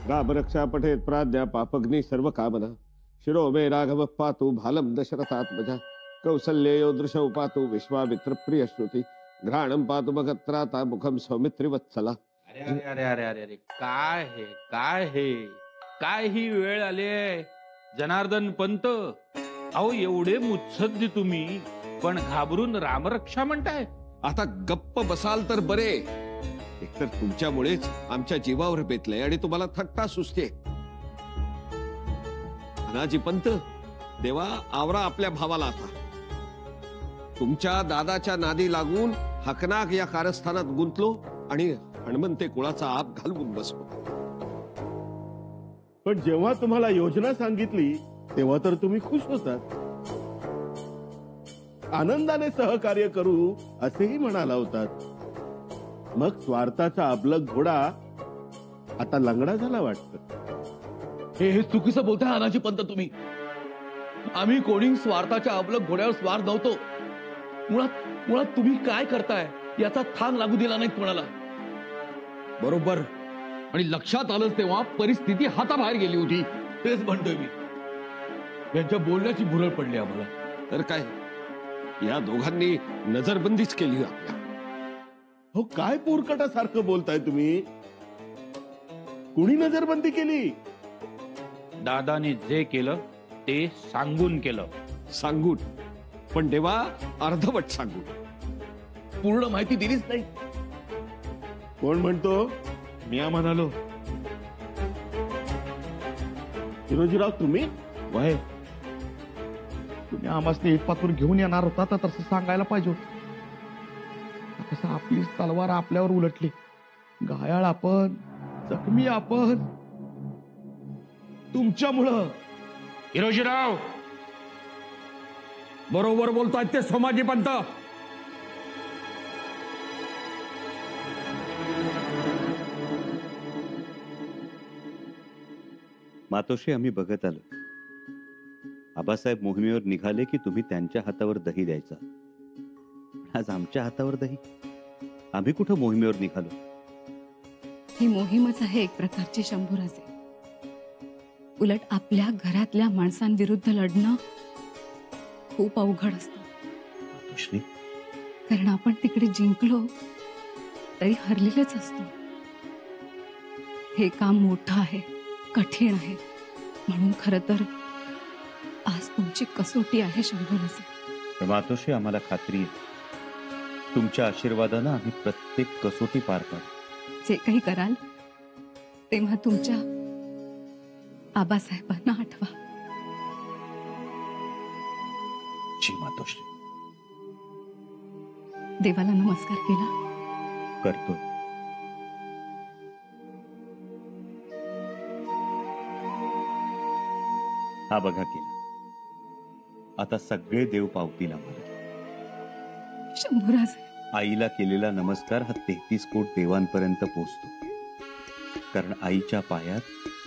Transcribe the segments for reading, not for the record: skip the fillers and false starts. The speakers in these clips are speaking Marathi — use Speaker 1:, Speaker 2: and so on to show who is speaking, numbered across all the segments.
Speaker 1: गाभरक्षा पठेत प्राज्ञा पापग्नि सर्व कामना शिरो मे राघव पातु भालम दशरथात्मजा कौसल्ययो दृशौ पातु विश्वामित्र प्रिय श्रुति घ्राणम पातु मगत्राता मुखम सौमित्री वत्सला।
Speaker 2: अरे अरे अरे अरे अरे अरे काय हे काय हे काय ही वेळ आली आहे जनार्दन पंत। अहो एवढे मुत्सद्दी तुम्ही पण घाबरून रामरक्षा म्हणताय।
Speaker 1: आता गप्प बसाल तर बरे, एकतर तुमच्यामुळेच आमच्या जीवावर बेतलंय आणि तुम्हाला थट्टा सुचते। अनाजी पंत, देवा आवरा आपल्या भावाला आता। तुमच्या दादाच्या नादी लागून हकनाक या कारस्थानात गुंतलो आणि हणमंते कुळाचा आप घालवून बसलो।
Speaker 3: पण जेव्हा तुम्हाला योजना सांगितली तेव्हा तर तुम्ही खुश होतात, आनंदाने सहकार्य करू असेही म्हणाला होतात। मग स्वार्थाचा अबलक घोडा आता लंगडा झाला वाटतं।
Speaker 4: हे चुकीचं बोलताय अनाजी पंत तुम्ही। आम्ही कोणी स्वार्थाच्या अबलक घोड्यावर स्वार नव्हतो। मुळात तुम्ही काय करताय याचा थांग लागू दिला नाही कोणाला। बरोबर, आणि लक्षात आलंच तेव्हा परिस्थिती हाताबाहेर गेली होती। तेच म्हणतोय मी, यांच्या बोलण्याची भुरळ पडली आम्हाला।
Speaker 1: तर काय या दोघांनी नजरबंदीच केली आपल्या।
Speaker 3: हो काय पोरकटासारखं बोलताय तुम्ही? कुणी नजरबंदी केली?
Speaker 2: दादाने जे केलं ते सांगून केलं।
Speaker 1: सांगून? पण देवा अर्धवट सांगून,
Speaker 4: पूर्ण माहिती दिलीच नाही।
Speaker 3: कोण म्हणतो?
Speaker 4: मी म्हणालो।
Speaker 3: हिरोजीराव तुम्ही?
Speaker 4: वय तुम्ही आम्हाला इटपातून घेऊन येणार होता तर तसं सांगायला पाहिजे होतं। कसं आपलीच तलवार आपल्यावर उलटली, घायाळ आपण, जखमी आपण, तुमच्यामुळं।
Speaker 2: हिरोजीराव
Speaker 4: बरोबर बोलतायत ते सोमाजी पंत।
Speaker 5: मातोश्री, आम्ही बघत आलो। आबासाहेब मोहिमेवर निघाले की तुम्ही त्यांच्या हातावर दही द्यायचा। आज आमच्या हातावर दही? आम्ही कुठं मोहिमेवर निघालो?
Speaker 6: ही मोहीमच आहे एक प्रकारची शंभूराजे। उलट आपल्या घरातल्या माणसांविरुद्ध लढणं खूप अवघड असतं,
Speaker 5: मातोश्री।
Speaker 6: कारण आपण तिकडे जिंकलो तरी हरलेलेच असतो। हे काम मोठं आहे, कठीण आहे, म्हणून खरं तर आज तुमची कसोटी आहे शंभूराजे।
Speaker 5: मातोश्री, आम्हाला खात्री आहे तुमच्या आशीर्वादानं आम्ही प्रत्येक कसोटी पार पाडू।
Speaker 6: जे काही कराल तेव्हा तुमच्या आबासाहेबांना आठवा।
Speaker 5: जी मातोश्री।
Speaker 6: देवाला नमस्कार केला?
Speaker 5: करतोय। हा बघा केला। आता सगळे देव पावतील आम्हाला।
Speaker 6: शंभूराजे,
Speaker 5: आईला केलेला नमस्कार हा 33 कोट देवांपर्यंत पोहोचतो, कारण आईच्या पायात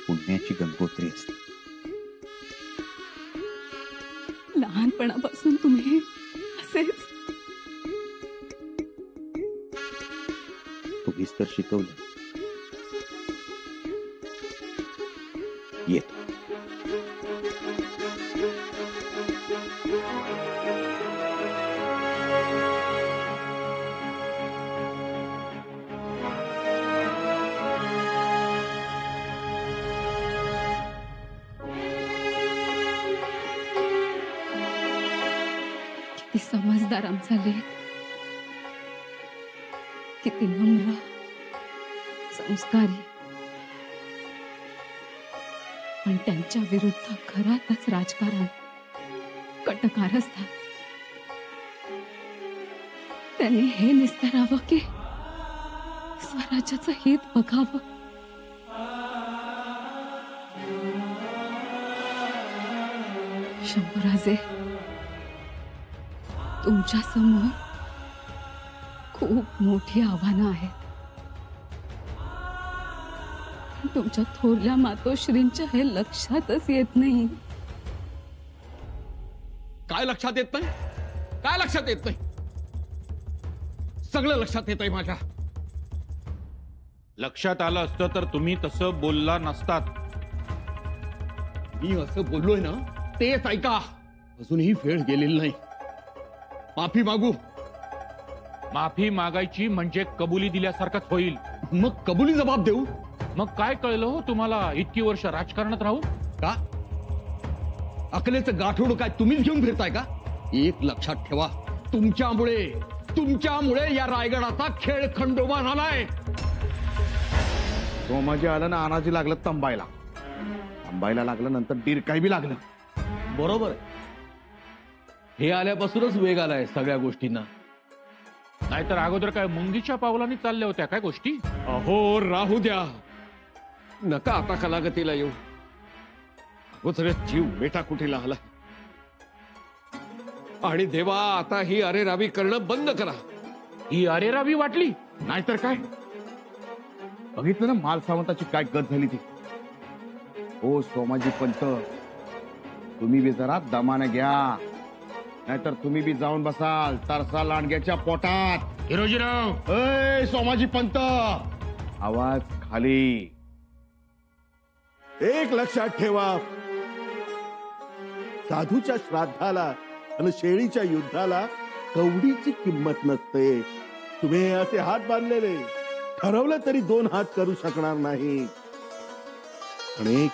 Speaker 5: पुण्याची गंगोत्री असते।
Speaker 6: लहानपणापासून तुम्ही असेच?
Speaker 5: तुम्हीच तर शिकवलं। येतो।
Speaker 6: किती समजदार आमचा लेक, किती नम्र, संस्कारी, पण त्यांच्या विरुद्ध घरातच राजकारण, कटकारस्थान। त्यांनी हे निस्तरावं की स्वराज्याचं हित बघावं। शंभूराजे, तुमच्या समोर खूप मोठी आव्हानं आहेत। तुमच्या थोरल्या मातोश्रींच्या हे लक्षातच येत नाही।
Speaker 4: काय लक्षात येत नाही? काय लक्षात येत नाही? सगळं लक्षात येतंय माझ्या।
Speaker 2: लक्षात आलं असतं तर तुम्ही तसं बोलला नसतात.
Speaker 4: मी असं बोललोय ना तेच ऐका. अजूनही वेळ गेलेली नाही. माफी मागू.
Speaker 2: माफी मागायची म्हणजे कबुली दिल्यासारखंच होईल.
Speaker 4: मग कबुली जबाब देऊ
Speaker 2: मग काय कळलं हो तुम्हाला इतकी वर्ष राजकारणात राहून?
Speaker 4: का? अकलेचं गाठोड काय तुम्हीच घेऊन फिरताय का? एक लक्षात ठेवा, तुमच्यामुळे या रायगडाचा खेळ खंडोबा झालाय.
Speaker 7: सोमाजी आलं ना अनाजी लागलं तंबायला. तंबायला लागलं नंतर डिरकाय बी लागलं.
Speaker 4: बरोबर आहे. हे आल्यापासूनच वेग आलाय सगळ्या गोष्टींना.
Speaker 2: नाहीतर अगोदर काय मुंगीच्या पावलांनी चालल्या होत्या काय गोष्टी?
Speaker 1: अहो राहू द्या, नका आता कलागतीला येऊ. अगोदर जीव मेटाकुटीला आला आणि देवा आता ही अरेरावी करणं बंद करा.
Speaker 2: ही अरेरावी वाटली.
Speaker 7: नाहीतर काय, बघितलं ना माल सावंताची काय गत झाली ती. हो सोमाजी पंत, तुम्ही बी जरा दमाने घ्या, नाहीतर तुम्ही बी जाऊन बसाल तरसा लांडग्याच्या पोटात.
Speaker 2: हिरोजीराव,
Speaker 7: ए सोमाजी पंत, आवाज खाली.
Speaker 3: एक लक्षात ठेवा, साधूच्या श्राद्धाला आणि शेळीच्या युद्धाला कवडीची किंमत नसते. तुम्ही असे हात बांधलेले ठरवलं तरी 2 हात करू शकणार नाही. पण एक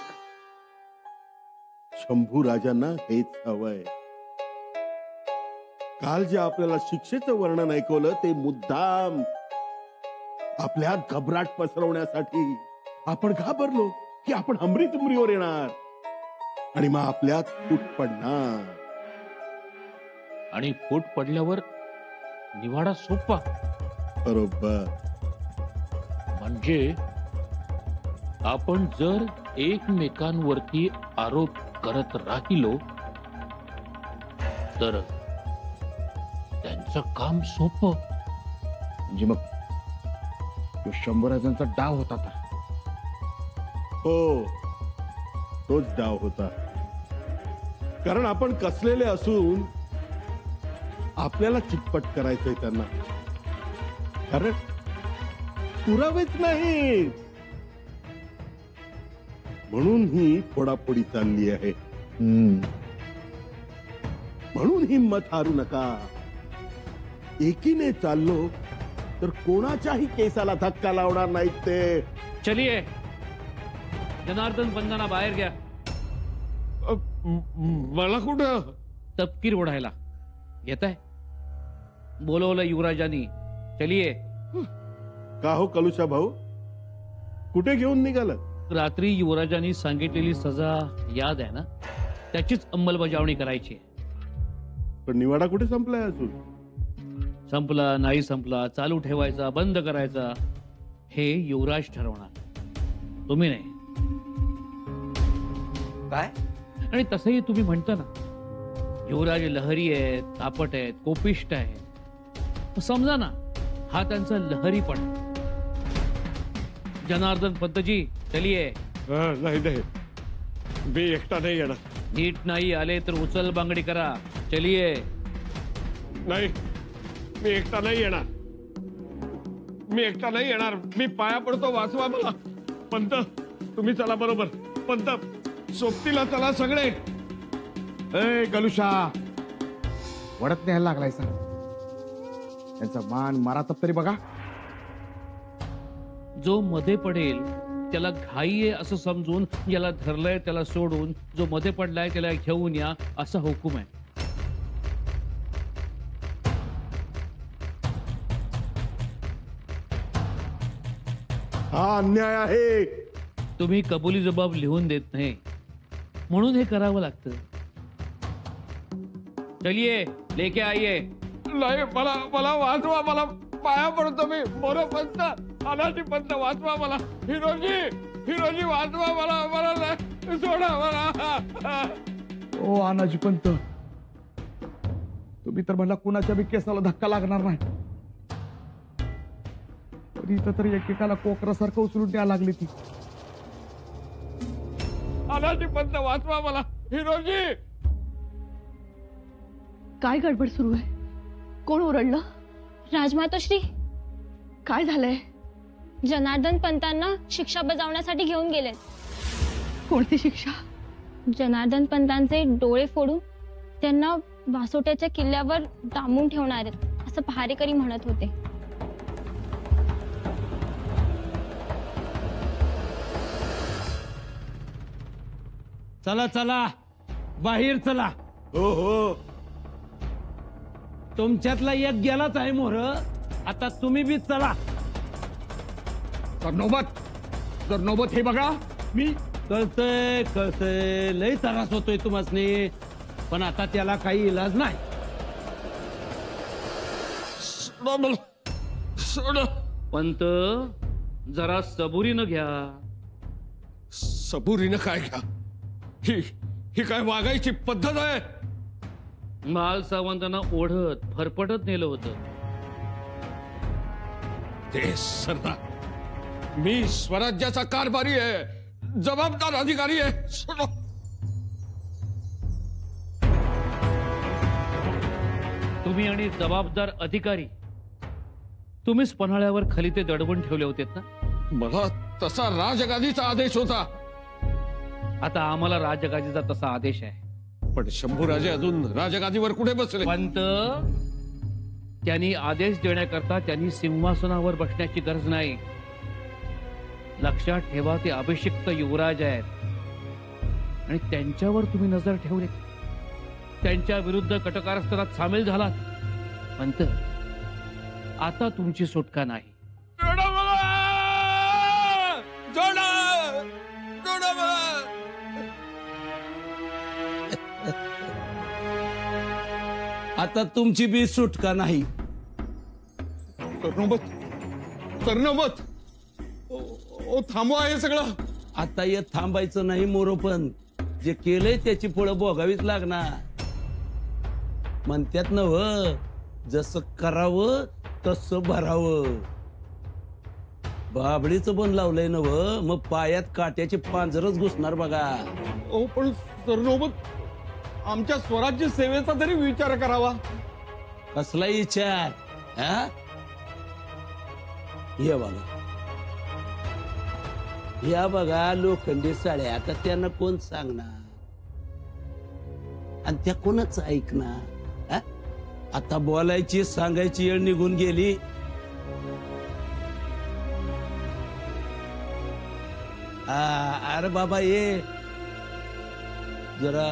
Speaker 3: शंभू राजांना हेच हवंय. काल जे आपल्याला शिक्षेचं वर्णन ऐकवलं ते मुद्दाम आपल्यात घबराट पसरवण्यासाठी. आपण घाबरलो की आपण हमरीतुमरीवर येणार आणि मग आपल्यात फूट पडणार.
Speaker 2: आणि फूट पडल्यावर निवाडा सोपा.
Speaker 3: बरोबर.
Speaker 2: म्हणजे आपण जर एकमेकांवरती आरोप करत राहिलो तर त्यांचं काम सोपं.
Speaker 7: म्हणजे मग तो 100 राजांचा डाव होता तर.
Speaker 3: हो, तोच डाव होता. कारण आपण कसलेले असून आपल्याला चिटपट करायचंय त्यांना. कारण पुरावेच नाही, म्हणून ही फोडाफोडी चालली आहे. म्हणून हिंमत हारू नका. एकीने चाललो तर कोणाच्याही केसाला धक्का लावणार नाहीत ते.
Speaker 2: चलिये, जनार्दन पंतांना बाहेर घ्या.
Speaker 1: मला कुठं?
Speaker 2: तपकीर ओढायला येत आहे. बोलवलं युवराजांनी. चलिये.
Speaker 3: का हो कलुषा भाऊ, कुठे घेऊन निघालं?
Speaker 2: रात्री युवराजांनी सांगितलेली सजा याद आहे ना, त्याचीच अंमलबजावणी करायची.
Speaker 3: पण निवाडा कुठे संपलाय अजून?
Speaker 2: संपला नाही संपला, चालू ठेवायचा बंद करायचा हे युवराज ठरवणार, तुम्ही नाही.
Speaker 8: काय?
Speaker 2: आणि तसंही तुम्ही म्हणता ना, युवराज लहरी आहेत, तापट आहेत, कोपिष्ट आहेत. समजा ना, हा त्यांचा लहरीपण. जनार्दन पंतजी, चलिये.
Speaker 1: नाही नाही, मी एकटा नाही येणार.
Speaker 2: नीट नाही आले तर उचल बांगडी करा. चलिये.
Speaker 1: नाही, मी एकटा नाही येणार. मी एकटा नाही येणार. मी पाया पडतो, वाचवा मला. पंत, तुम्ही चला बरोबर. पंत, सोबतीला चला सगळे.
Speaker 7: ए कलुषा, वडत न्यायला लागलाय सर. त्यांचा मान मारात तरी बघा.
Speaker 2: जो मध्ये पडेल त्याला घाई आहे असं समजून, ज्याला धरलंय त्याला सोडून, जो मध्ये पडलाय त्याला घेऊन या, असा हुकूम आहे.
Speaker 3: हा अन्याय आहे.
Speaker 2: तुम्ही कबुली जबाब लिहून देत नाही म्हणून हे करावं लागतं. चलिये, लेके आइये.
Speaker 1: नाही, मला मला वाचवा. मला पाया पडतो मी. बरं पंत, अनाजी पंत, वाचवा मला. हिरोजी, हिरोजी, वाचवा मला. मला नाही, सोडा मला.
Speaker 7: ओ अनाजी पंत, तुम्ही तर म्हणला कुणाच्या बी केसाला धक्का लागणार नाही. इथं तरी एकेकाला कोकरासारखं उचलून द्यायला लागली ती.
Speaker 1: अनाजी पंत, वाचवा मला. हिरोजी.
Speaker 9: काय गडबड सुरू आहे? कोण ओरडलं?
Speaker 10: राजमातोश्री,
Speaker 9: काय झालंय?
Speaker 8: जनार्दन पंतांना शिक्षा बजावण्यासाठी घेऊन गेलेत.
Speaker 6: कोणती शिक्षा?
Speaker 8: जनार्दन पंतांचे डोळे फोडून त्यांना वासोट्याच्या किल्ल्यावर डांबून ठेवणार आहेत, असं पहारेकरी म्हणत होते.
Speaker 9: चला चला बाहेर चला.
Speaker 3: हो हो,
Speaker 9: तुमच्यातला एक गेलाच आहे मोर. आता तुम्ही बी चला.
Speaker 7: तर नौबत हे बघा.
Speaker 9: मी कळतंय लय त्रास होतोय तुम्हासनी, पण आता त्याला काही इलाज नाही. पंत जरा सबुरीनं घ्या.
Speaker 1: सबुरीनं काय घ्या? ही काय वागायची पद्धत आहे?
Speaker 9: माल सावंतांना ओढत फरफटत नेलं होतं.
Speaker 1: ते सरदार, मी स्वराज्याचा कारभारी आहे, जबाबदार अधिकारी आहे. सोडो.
Speaker 9: तुम्ही आणि जबाबदार अधिकारी तुम्हीच पन्हाळ्यावर खाली ते दडवून ठेवले होते ना.
Speaker 1: मला तसा राजगादीचा आदेश होता.
Speaker 9: आता आम्हाला राजगादीचा तसा आदेश आहे.
Speaker 1: पण शंभूराजे अजून राजगादीवर कुठे बसले?
Speaker 9: पंत, त्यांनी आदेश देण्याकरता त्यांनी सिंहासनावर बसण्याची गरज नाही. लक्षात ठेवा, ते अभिषिक्त युवराज आहेत आणि त्यांच्यावर तुम्ही नजर ठेवली, त्यांच्या विरुद्ध कटकारस्थानात सामील झालात. पंत, आता तुमची सुटका नाही. आता तुमची बी सुटका नाही.
Speaker 3: कर्णवत ओ थांबवा हे सगळं.
Speaker 9: आता येत थांबायचं नाही मोरोपन. जे केलंय त्याची फळं भोगावीच लागणार. म्हणत्यात नव, जसं करावं तसं भरावं. बाबडीचं बन लावलंय नव, मग पायात काट्याचे पांजरच घुसणार बघा.
Speaker 3: ओ पण सरनोबत, आमच्या स्वराज्य सेवेचा तरी विचार करावा.
Speaker 9: कसला विचार? हा, हे बघा, या बघा लोखंडी साड्या. आता त्यांना कोण सांगणार आणि त्या कोणाच ऐकणार? आता बोलायची सांगायची वेळ निघून गेली. अरे बाबा, ये जरा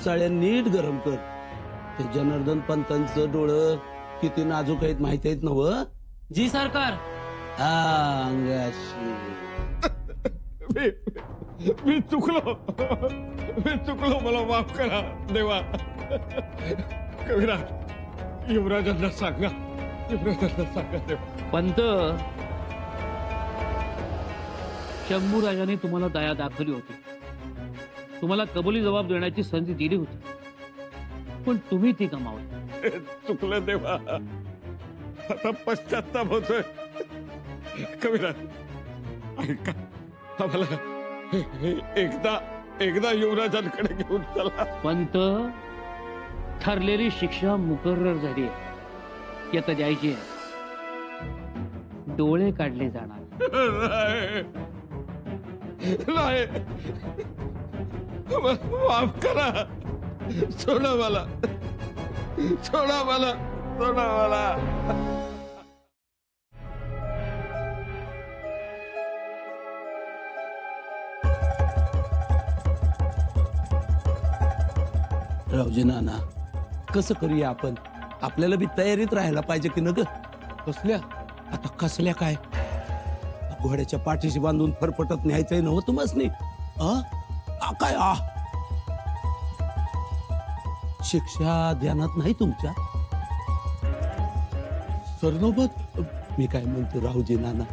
Speaker 9: साड्या नीट गरम कर. ते जनार्दन पंतांचं डोळं किती नाजूक आहेत माहिती आहेत नव? जी सरकार. अंगाशी
Speaker 1: मी चुकलो, मला माफ करा देवा. कविराज, युवराजांना सांगा देवा.
Speaker 9: पंत, शंभूराजाने तुम्हाला दया दाखवली होती, तुम्हाला कबुली जबाब देण्याची संधी दिली होती, पण तुम्ही ती गमावली.
Speaker 1: चुकलं देवा, आता पश्चात्ताप होतोय. कविराज, ऐका, आम्हाला एकदा युवराजांकडे घेऊन चला.
Speaker 9: पंत, ठरलेली शिक्षा मुकर्रर झाली आहे. ती आता द्यायची आहे. डोळे काढले जाणार.
Speaker 1: नाही, माफ करा. सोडा मला.
Speaker 9: रावजी नाना, कसं करूया आपण? आपल्याला बी तयारीत राहायला पाहिजे की न ग?
Speaker 3: कसल्या?
Speaker 9: आता कसल्या काय? घोड्याच्या पाठीशी बांधून फरफटत न्यायचंय नव्ह तुम्हासनी? काय शिक्षा ध्यानात नाही तुमच्या?
Speaker 3: सरनोबत,
Speaker 9: मी काय म्हणतो रावजी नाना,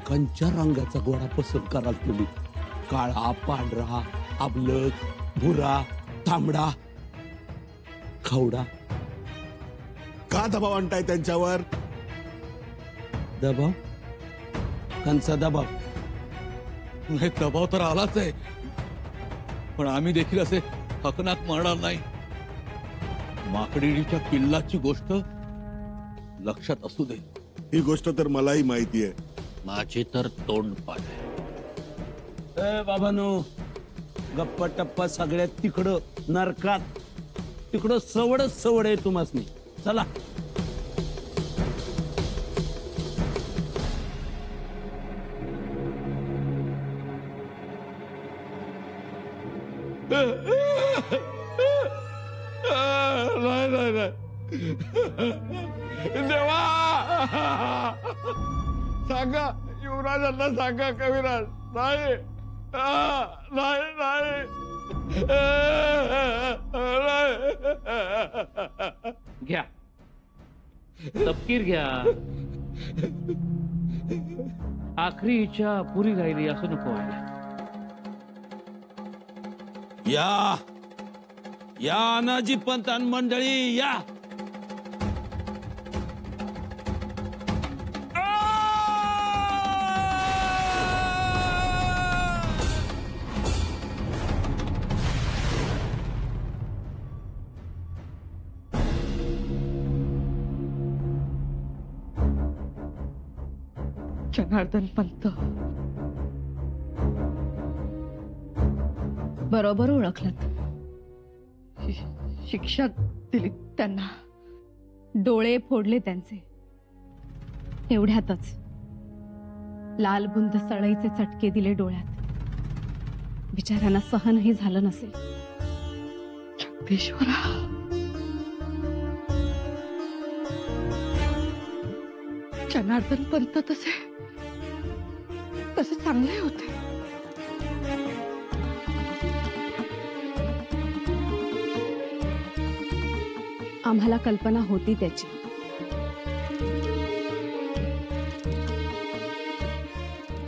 Speaker 9: कंच्या रंगाचा घोडा पसंत कराल तुम्ही? काळा, पांढरा, अबलक, भुरा, तांबडा, खवडा?
Speaker 3: का दबाव आणताय त्यांच्यावर?
Speaker 9: दबाव? कंचा दबाव?
Speaker 4: नाही, दबाव तर आलाच आहे, पण आम्ही देखील असे हकनाक मारणार नाही. माकडीच्या किल्लाची गोष्ट लक्षात असू दे.
Speaker 3: ही गोष्ट तर मलाही माहिती आहे.
Speaker 9: माझी तर तोंडपाठ आहे.
Speaker 10: बाबानो, गप्पा टप्पा सगळ्यात तिकडं नरकात, तिकडं सवडच सवड आहे तुम्हासनी. चला.
Speaker 1: नाही नाही नाही देवा, सांगा युवराजांना, सांगा कविराज. नाही नाही नाही.
Speaker 9: घ्या तपकीर घ्या. आखरी इच्छा पुरी राहिली असं नको व्हायला.
Speaker 10: या या अनाजी पंतान मंडळी या.
Speaker 6: जनार्दन पंत बरोबर ओळखलं. शिक्षा दिली त्यांना, डोळे फोडले त्यांचे. एवढ्यातच लाल बुंद सळईचे चटके दिले डोळ्यात. बिचाऱ्यांना सहनही झालं नसेल. जगदीश्वरा, जनार्दन पंत तसे चांगले होते. आम्हाला कल्पना होती त्याची.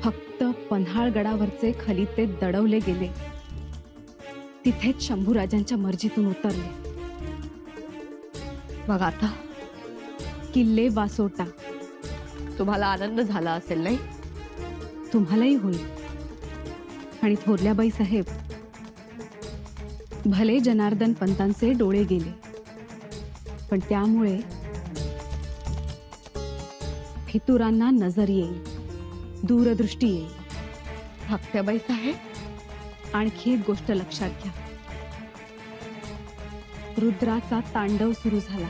Speaker 6: फक्त पन्हाळगडावरचे खलिते दडवले गेले, तिथेच शंभूराजांच्या मर्जीतून उतरले. बघ आता किल्ले वासोटा. तुम्हाला आनंद झाला असेल नाही? तुम्हालाही होईल. आणि थोरल्याबाई साहेब, भले जनार्दन पंतांचे डोळे गेले, पण त्यामुळे फितुरांना नजर येईल, दूरदृष्टी येईल. धाकट्याबाई साहेब, आणखी एक गोष्ट लक्षात घ्या. रुद्राचा तांडव सुरू झाला.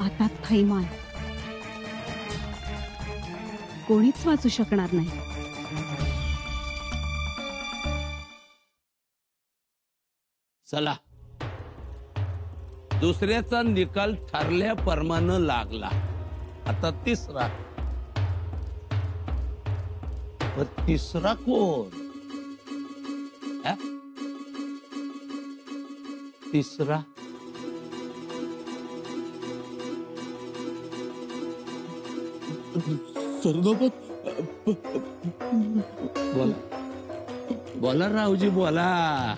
Speaker 6: आता थैमान कोणीच वाचू शकणार नाही.
Speaker 10: चला, दुसऱ्याचा निकाल ठरल्याप्रमाणे लागला. आता तिसरा. तिसरा कोण? तिसरा बोला बोला रावजी बोला.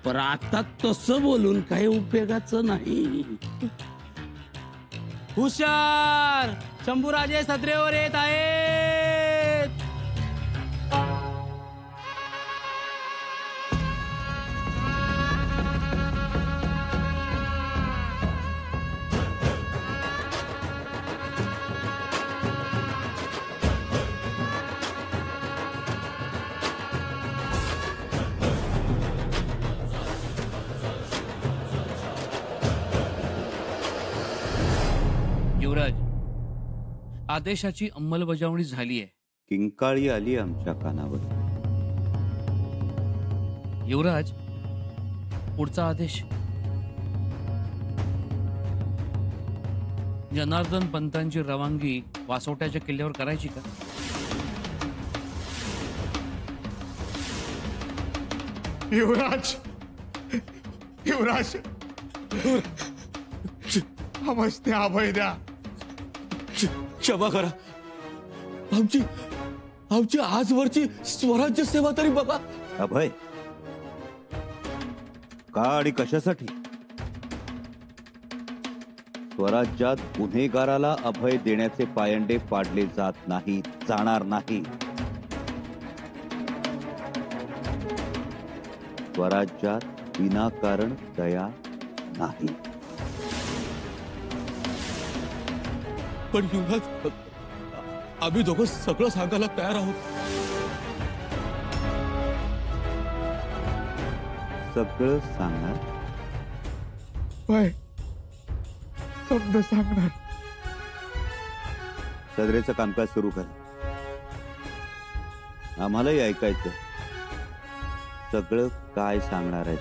Speaker 10: पण आता तसं बोलून काही उपयोगाचं नाही. हुशार, शंभूराजे सत्रेवर येत आहेत.
Speaker 9: युवराज, आदेशाची अंमलबजावणी झाली आहे.
Speaker 5: किंकाळी आली आमच्या कानावर.
Speaker 9: युवराज, पुढचा आदेश. जनार्दन पंतांची रवानगी वासोट्याच्या किल्ल्यावर करायची का?
Speaker 1: युवराज, युवराज, आमस्ते अभय द्या.
Speaker 4: क्षमा करा. आमची आजवरची स्वराज्य सेवा तरी बघा.
Speaker 5: अभय, का आणि कशासाठी? स्वराज्यात गुन्हेगाराला अभय देण्याचे पायंडे पाडले जात नाही, जाणार नाही. स्वराज्यात विनाकारण दया नाही.
Speaker 4: पण युवराज, आम्ही दोघं सगळं सांगायला तयार आहोत.
Speaker 5: सगळं सांगणार?
Speaker 7: समजा सांगणार.
Speaker 5: सदरेचं कामकाज सुरू कर. आम्हालाही ऐकायचं सगळं काय सांगणार आहे.